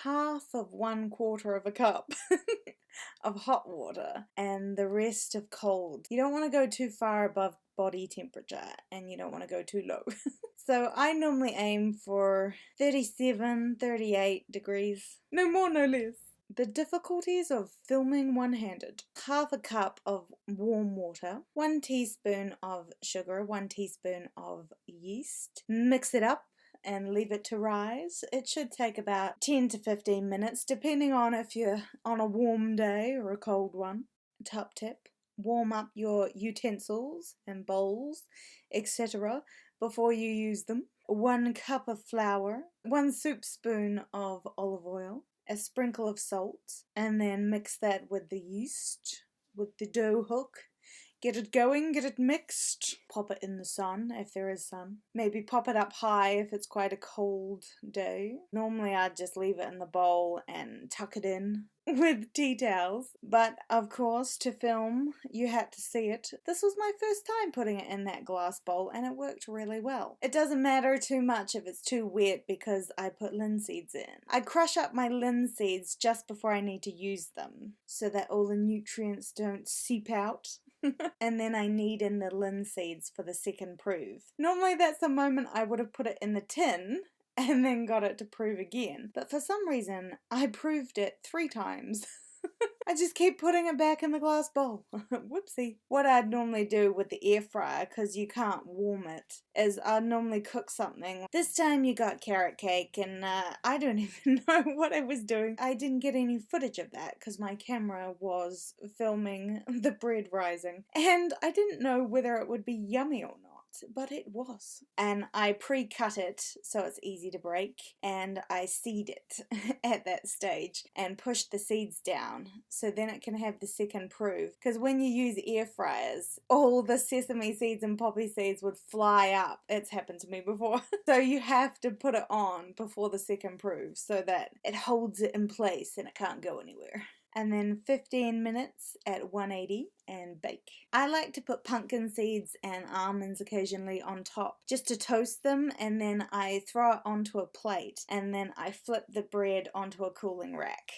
half of 1/4 of a cup of hot water and the rest of cold. You don't want to go too far above body temperature and you don't want to go too low. So I normally aim for 37, 38 degrees. No more, no less. The difficulties of filming one-handed. Half a cup of warm water, 1 teaspoon of sugar, 1 teaspoon of yeast. Mix it up and leave it to rise. It should take about 10 to 15 minutes depending on if you're on a warm day or a cold one. Top tip: warm up your utensils and bowls, etc. before you use them. 1 cup of flour, 1 soup spoon of olive oil, a sprinkle of salt, and then mix that with the yeast, with the dough hook. Get it going, get it mixed. Pop it in the sun if there is sun. Maybe pop it up high if it's quite a cold day. Normally I'd just leave it in the bowl and tuck it in with tea towels. But of course, to film, you had to see it. This was my first time putting it in that glass bowl and it worked really well. It doesn't matter too much if it's too wet because I put linseeds in. I crush up my linseeds just before I need to use them so that all the nutrients don't seep out. And then I knead in the linseeds for the second proof. Normally that's the moment I would have put it in the tin and then got it to prove again. But for some reason, I proved it 3 times. I just keep putting it back in the glass bowl. Whoopsie. What I'd normally do with the air fryer, because you can't warm it, is I'd normally cook something. This time you got carrot cake and I don't even know what I was doing. I didn't get any footage of that because my camera was filming the bread rising. And I didn't know whether it would be yummy or not. But it was. And I pre-cut it so it's easy to break, and I seed it at that stage and push the seeds down so then it can have the second proof. Because when you use air fryers, all the sesame seeds and poppy seeds would fly up. It's happened to me before. So you have to put it on before the second proof so that it holds it in place and it can't go anywhere. And then 15 minutes at 180 and bake. I like to put pumpkin seeds and almonds occasionally on top just to toast them, and then I throw it onto a plate and then I flip the bread onto a cooling rack.